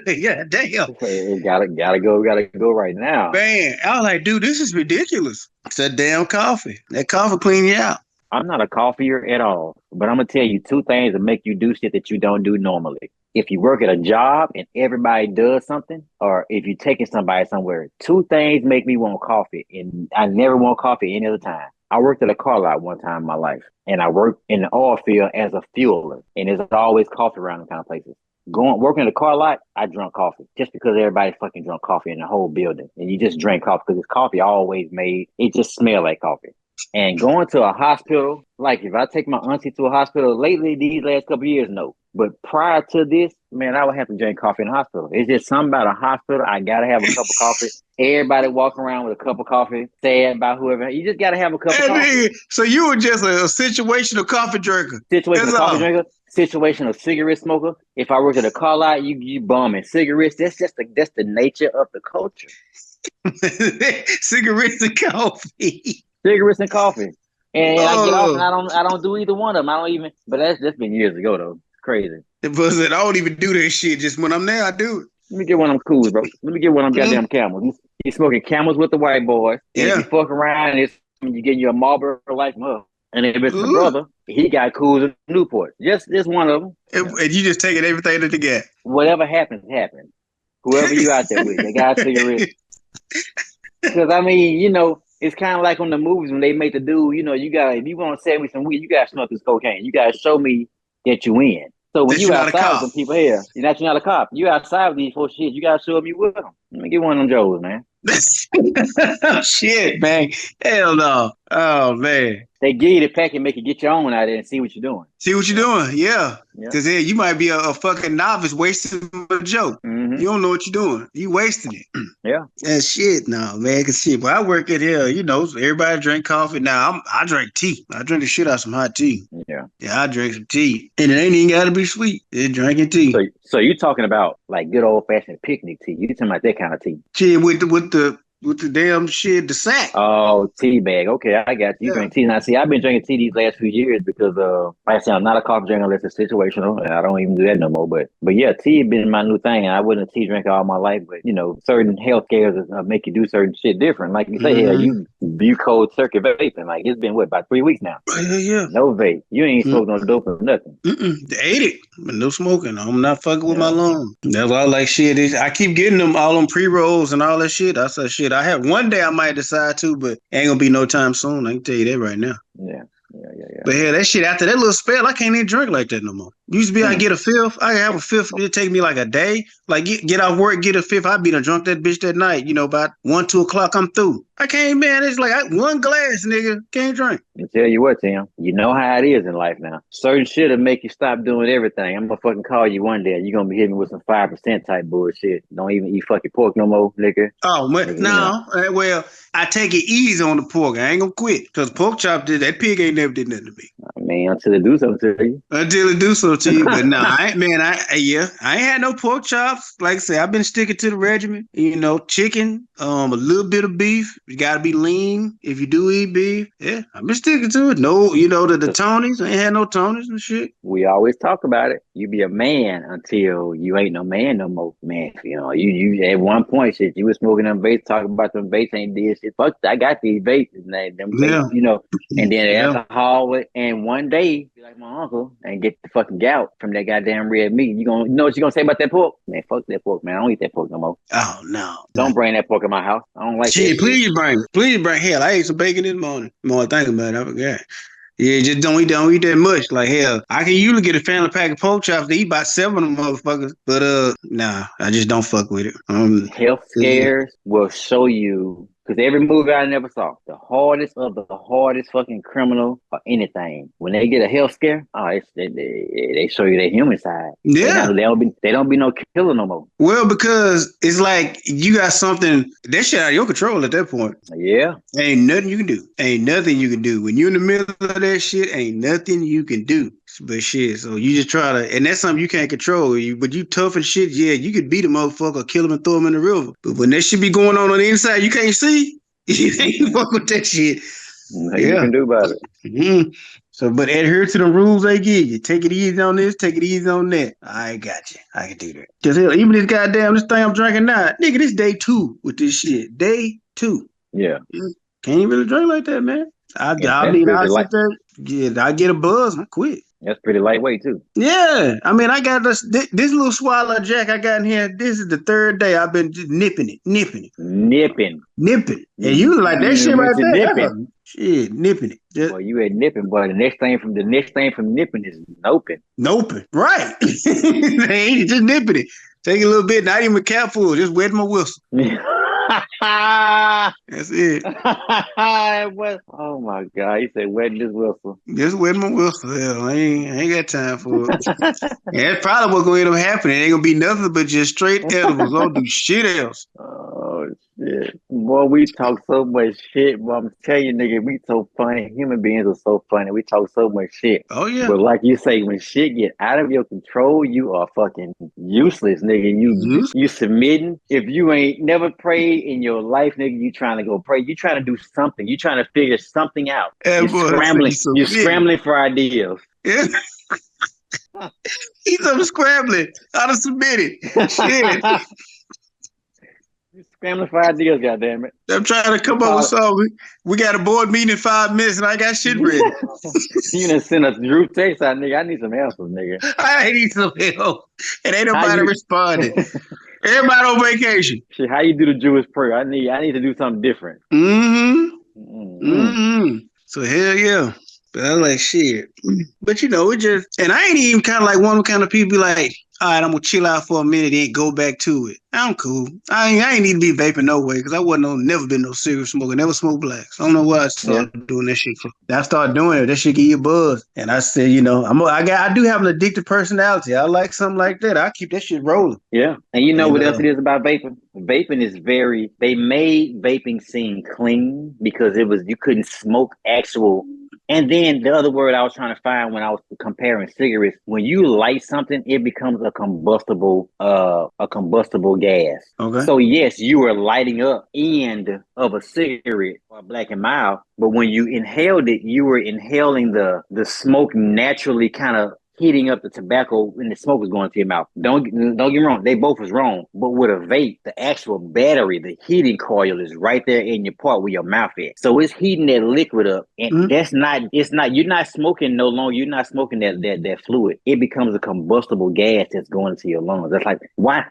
Yeah, damn. It gotta go right now. Man, I was like, dude, this is ridiculous. It's that damn coffee. That coffee clean you out. I'm not a coffeeer at all, but I'm gonna tell you two things that make you do shit that you don't do normally. If you work at a job and everybody does something, or if you're taking somebody somewhere, two things make me want coffee, and I never want coffee any other time. I worked at a car lot one time in my life, and I worked in the oil field as a fueler, and there's always coffee around them kind of places. Working in the car lot, I drank coffee just because everybody fucking drunk coffee in the whole building, and you just drink coffee because it's coffee always made. It just smelled like coffee. And going to a hospital, like if I take my auntie to a hospital lately, these last couple of years, no. But prior to this, man, I would have to drink coffee in the hospital. It's just something about a hospital. I gotta have a cup of coffee. Everybody walking around with a cup of coffee, sad about whoever. You just gotta have a cup of coffee. So you were just a situational coffee drinker. Situational coffee drinker. Situational cigarette smoker. If I work at a car lot, you bumming cigarettes. That's the nature of the culture. Cigarettes and coffee. Cigarettes and coffee. And I get off and I don't do either one of them. I don't even, but that's been years ago though. It's crazy. I don't even do that shit. Just when I'm there, I do it. Let me get one of them cool, bro. Let me get one of them goddamn camels. You smoking camels with the white boys. And if you fuck around, you get you a Marlboro like mug. And if it's the brother, he got cools in Newport. Just one of them. And you just taking everything that they get. Whatever happens, happens. Whoever you out there with, they got cigarettes. Because I mean, you know, it's kind of like on the movies when they make the dude, you know, if you want to sell me some weed, you got to smell this cocaine. You got to show me that you in. So when you outside with some people here, you're not a cop. You outside with these folks shit, you got to show me with them. Let me get one of them Joes, man. Shit, man. Hell no. Oh, man. They give you the pack and make you get your own out there and see what you're doing. See what you're doing, yeah. Because you might be a fucking novice wasting a joke. Mm-hmm. You don't know what you're doing. You wasting it. Yeah. That shit, no, man. Because shit, but I work at here, you know, everybody drink coffee. Now, I drink tea. I drink the shit out of some hot tea. Yeah. Yeah, I drink some tea. And it ain't even got to be sweet. It's drinking tea. So you're talking about like good old-fashioned picnic tea. You're talking about that kind of tea. Tea with the damn shit, the sack. Oh, tea bag. Okay, I got you. You drink tea. Now, see, I've been drinking tea these last few years because, like I said, I'm not a coffee drinker unless it's situational, and I don't even do that no more. But yeah, tea has been my new thing, and I wasn't a tea drinker all my life. But, you know, certain health scares make you do certain shit different. Like you say, you cold circuit vaping. Like, it's been, about 3 weeks now? Yeah. No vape. You ain't smoking no dope or nothing. They ate it, but no smoking. I'm not fucking with my lungs. That's why I like shit. I keep getting them all on pre-rolls and all that shit. I said, shit, I have one day I might decide to, but ain't gonna be no time soon. I can tell you that right now. Yeah. But yeah, that shit after that little spell, I can't even drink like that no more. Used to be I get a fifth. I have a fifth. It take me like a day. Like get off work, get a fifth. I be done drunk that bitch that night. About 1, 2 o'clock, I'm through. I can't, man. It's like one glass, nigga. Can't drink. I tell you what, Tim. You know how it is in life now. Certain shit will make you stop doing everything. I'm gonna fucking call you one day. You're gonna be hitting me with some 5% type bullshit. Don't even eat fucking pork no more, nigga. Oh, no. Well, I take it easy on the pork. I ain't gonna quit because pork chop that pig ain't never did nothing to me. I mean, until it do something to you. Until it do something to you, but no, I ain't had no pork chops. Like I say, I've been sticking to the regimen. Chicken, a little bit of beef. You gotta be lean if you do eat beef. Yeah, I've been sticking to it. No, the Tonys. I ain't had no Tonys and shit. We always talk about it. You be a man until you ain't no man no more, man. You at one point, shit, you was smoking them vapes, talking about them vapes ain't did shit. Fuck, I got these vapes, and them vapes, and then alcohol, and one day, be like my uncle, and get the fucking gout from that goddamn red meat. You know what you gonna say about that pork? Man, fuck that pork, man. I don't eat that pork no more. Oh no! Don't bring that pork in my house. I don't like shit. That please bring. Hell, I ate some bacon this morning. More I think about it, I forgot. Yeah, just don't eat that much. Like hell, I can usually get a family pack of pork chops to eat about 7 of them motherfuckers. But nah, I just don't fuck with it. Health scares will show you. Because every movie I never saw, the hardest of the hardest fucking criminal or anything, when they get a health scare, they show you their human side. Yeah, they don't be no killer no more. Well, because it's like you got something that shit out of your control at that point. Yeah, ain't nothing you can do. Ain't nothing you can do when you're in the middle of that shit. Ain't nothing you can do. But shit, so you just try to, and that's something you can't control. But you tough and shit, yeah, you could beat a motherfucker, kill him and throw him in the river. But when that shit be going on the inside, you can't see. You ain't fuck with that shit. Nothing you can do about it. Mm-hmm. So, but adhere to the rules they give you. Take it easy on this, take it easy on that. I got you. I can do that. Because even this this thing I'm drinking now, nigga, this day 2 with this shit. Day 2. Yeah. Can't even really drink like that, man. I sit there, yeah, I get a buzz and I quit. That's pretty lightweight too. Yeah, I mean, I got this little swallow Jack I got in here. This is the 3rd day I've been just nipping it. And you like that shit right there? Nipping. Shit, nipping it. Well, you had nipping, but the next thing from nipping is noping. Noping, right? They ain't just nipping it. Take a little bit, not even a cap full, just wet my whistle. That's it. Oh my god, he said wetting his whistle. Just wetting my whistle. Hell, I ain't got time for it. And that's probably what's gonna end up happening. It ain't gonna be nothing but just straight edibles. Don't do shit else. Oh shit. Boy, we talk so much shit. Boy, I'm telling you, nigga, we so funny. Human beings are so funny. We talk so much shit. Oh yeah. But like you say, when shit get out of your control, you are fucking useless, nigga. You submitting. If you ain't never prayed in your life, nigga, you trying to go pray. You trying to do something. You trying to figure something out. You're scrambling. You're scrambling for ideas. Yeah. He's up scrambling. How to submit it. Shit. You're scrambling for ideas, goddammit. I'm trying to come up with something. We got a board meeting in 5 minutes and I got shit ready. You done send us Drew text out, nigga. I need some answers, nigga. I need some help. And ain't nobody responding. Everybody on vacation. Shit, how you do the Jewish prayer? I need to do something different. So hell yeah. But I was like, shit. But it just, and I ain't even kind of like one of the kind of people be like, all right, I'm gonna chill out for a minute and go back to it. I'm cool. I ain't need to be vaping no way because I never been no cigarette smoker, never smoked blacks. I don't know why I started doing that shit for. I started doing it. That shit give you a buzz. And I said, I do have an addictive personality. I like something like that. I keep that shit rolling. Yeah. And you know what else it is about vaping? Vaping is they made vaping seem clean because you couldn't smoke actual. And then the other word I was trying to find when I was comparing cigarettes, when you light something, it becomes a combustible gas. Okay. So yes, you are lighting up end of a cigarette or Black and Mild, but when you inhaled it, you were inhaling the smoke naturally kind of heating up the tobacco when the smoke was going to your mouth. Don't get me wrong, they both was wrong. But with a vape, the actual battery, the heating coil is right there in your part where your mouth is. So it's heating that liquid up. And you're not smoking no longer, you're not smoking that fluid. It becomes a combustible gas that's going into your lungs. That's like,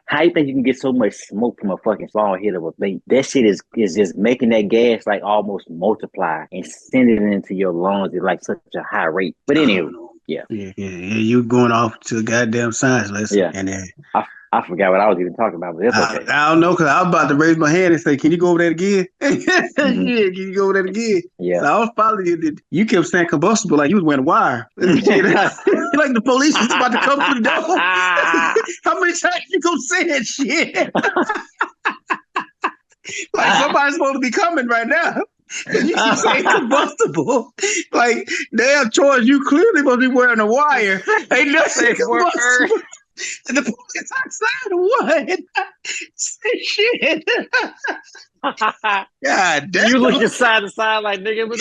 how you think you can get so much smoke from a fucking small hit of a vape? That shit is just making that gas like almost multiply and sending it into your lungs at like such a high rate. But anyway. Yeah. You going off to a goddamn science lesson. Yeah. And then I forgot what I was even talking about, but it's okay. I don't know, because I was about to raise my hand and say, "Can you go over that again?" Mhm. Yeah, can you go over that again? Yeah. So I was following you. You kept saying combustible like you was wearing a wire. Like the police was about to come through the door. How many times you gonna say that shit? Like somebody's supposed to be coming right now. But you keep saying combustible. Like, damn, George, you clearly must be wearing a wire. Ain't nothing combustible. And the police outside what? Shit. God damn. You looking side to side like nigga with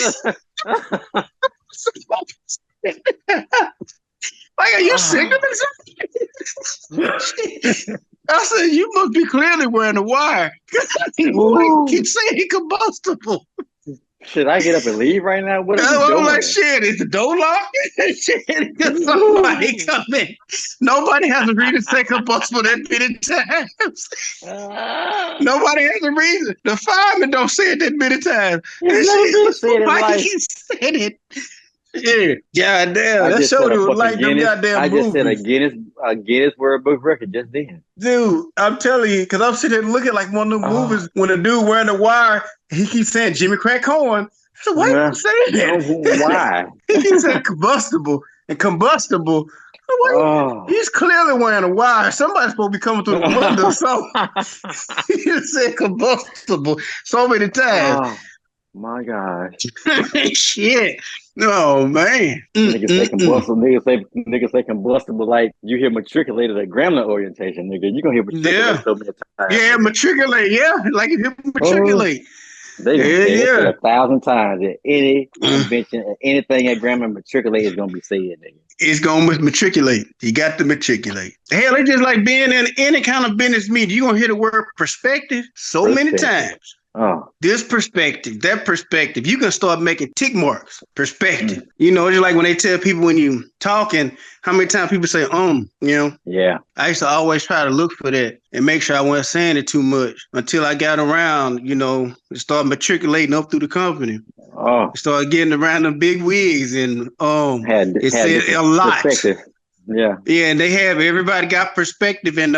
Like, are you signaling something? I said, you must be clearly wearing a wire. You keep saying combustible. Should I get up and leave right now? What are you doing? I'm like, shit, is the door locked? Shit, somebody coming. Nobody has a reason to say combustible that many times. Nobody has a reason. The fireman don't say it that many times. Somebody said it. Yeah, God damn. That showed you was like them goddamn movies. I just said a Guinness World Book record just then. Dude, I'm telling you, because I'm sitting there looking like one of them movies when a dude wearing the wire, he keeps saying Jimmy Crack Corn. So why are you saying that? Why? He keeps saying combustible and combustible. He's clearly wearing a wire. Somebody's supposed to be coming through the window. So he said combustible so many times. Oh my gosh. Shit. Oh man. Niggas say combustible. Niggas say combustible like you hear matriculated at Gremlin orientation, nigga. You gonna hear matriculate so many times. Yeah, matriculate. Yeah, like you hear matriculate. They gonna say it 1,000 times at any convention, anything at Gremlin matriculate is gonna be said, nigga. It's gonna matriculate. You got to matriculate. Hell, it's just like being in any kind of business meeting. You're gonna hear the word perspective so many times. This perspective, that perspective, you can start making tick marks. Perspective. You know, it's like when they tell people when you talking, how many times people say, you know? Yeah. I used to always try to look for that and make sure I wasn't saying it too much until I got around, you know, and started matriculating up through the company. Started getting around them big wigs and it said a lot. Yeah. Yeah, and everybody got perspective and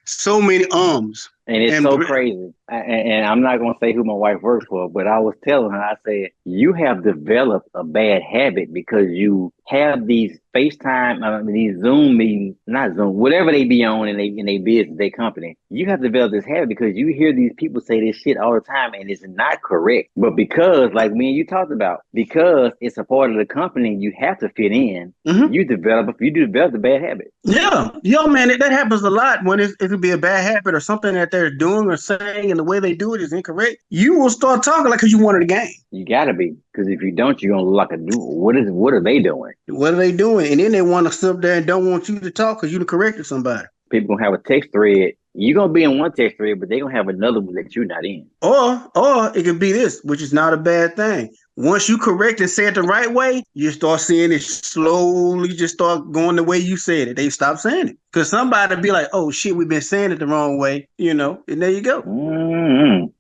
so many ums. And it's so crazy. And I'm not going to say who my wife works for, but I was telling her, I said, you have developed a bad habit because you have these FaceTime, these Zoom meetings, not Zoom, whatever they be on in they business, their company. You have developed this habit because you hear these people say this shit all the time and it's not correct. But because, like me and you talked about, because it's a part of the company, you have to fit in. You develop a bad habit. Yeah. Yo, man, that happens a lot when it could be a bad habit or something that they're doing or saying and the way they do it is incorrect. You will start talking like because you wanted the game. You gotta be, because if you don't, you're gonna look like a dude. What are they doing? What are they doing? And then they want to sit up there and don't want you to talk because you corrected somebody. People gonna have a text thread. You're gonna be in one text thread, but they're gonna have another one that you're not in. Or it could be this, which is not a bad thing. Once you correct and say it the right way, you start seeing it slowly just start going the way you said it. They stop saying it. Because somebody be like, oh shit, we've been saying it the wrong way, you know, and there you go.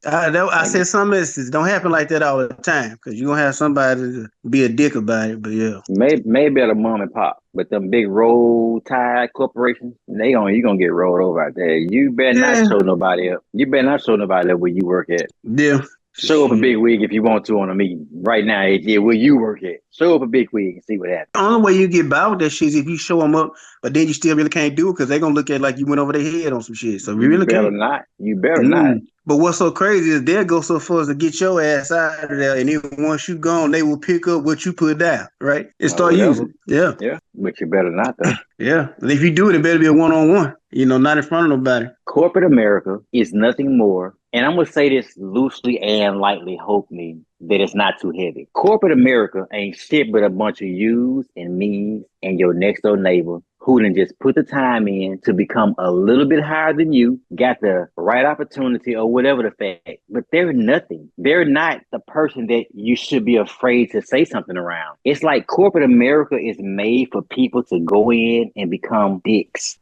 I said some instances don't happen like that all the time because you're going to have somebody to be a dick about it, but yeah. Maybe at a mom and pop, but them big roll tide corporations, you're going to get rolled over out there. You better not show nobody up. You better not show nobody up where you work at. Yeah. Show up a big wig if you want to on a meeting. Right now, where you work at. Show up a big wig and see what happens. The only way you get by with that shit is if you show them up, but then you still really can't do it because they're going to look at it like you went over their head on some shit. So you really better can't. not. You better not. But what's so crazy is they'll go so far as to get your ass out of there. And then once you gone, they will pick up what you put down, right? And start using it. Yeah. Yeah. But you better not, though. Yeah. And if you do it better be a one-on-one, you know, not in front of nobody. Corporate America is nothing more. And I'm going to say this loosely and lightly, hope me, that it's not too heavy. Corporate America ain't shit but a bunch of yous and me's and your next door neighbor who done just put the time in to become a little bit higher than you, got the right opportunity or whatever the fact, but they're nothing. They're not the person that you should be afraid to say something around. It's like corporate America is made for people to go in and become dicks.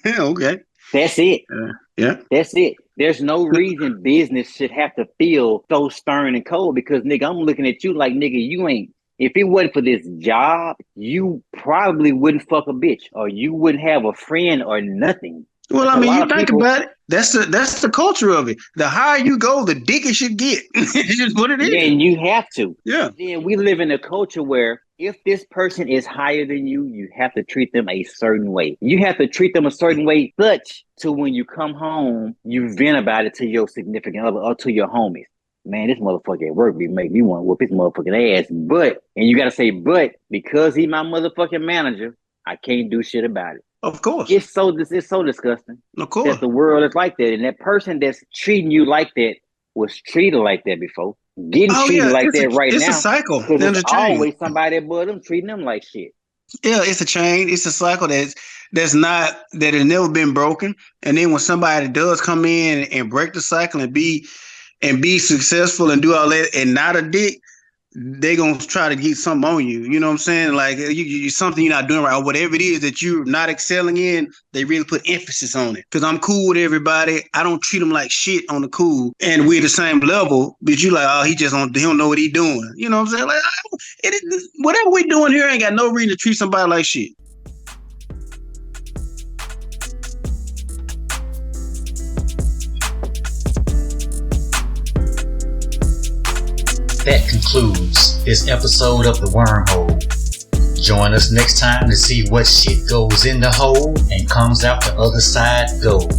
Okay. That's it. Yeah. That's it. There's no reason business should have to feel so stern and cold because, nigga, I'm looking at you like, nigga, you ain't if it wasn't for this job, you probably wouldn't fuck a bitch, or you wouldn't have a friend, or nothing. Well, That's I a mean, lot you of think people. about it. That's the culture of it. The higher you go, the dick it should get. It's just what it Yeah, is. and you have to. Yeah. Then we live in a culture where if this person is higher than you have to treat them a certain way. You have to treat them a certain way, such to when you come home, you vent about it to your significant other or to your homies. Man, this motherfucker at work be make me want to whoop his motherfucking ass. But, and you got to say, but because he my motherfucking manager, I can't do shit about it. Of course. It's so disgusting Of course. that the world is like that. And that person that's treating you like that was treated like that before. Getting treated like that right it's now. a cycle. Because There's it's a chain. always somebody above them treating them like shit. Yeah, it's a chain. It's a cycle that's not that has never been broken. And then when somebody does come in and break the cycle and be successful and do all that and not a dick, they gonna try to get something on you. You know what I'm saying? Like you something you're not doing right, or whatever it is that you're not excelling in. They really put emphasis on it. Because I'm cool with everybody. I don't treat them like shit on the cool, and we're the same level. But you like, oh, he don't know what he doing. You know what I'm saying? Like, whatever we doing here ain't got no reason to treat somebody like shit. That concludes this episode of the Wormhole. Join us next time to see what shit goes in the hole and comes out the other side gold.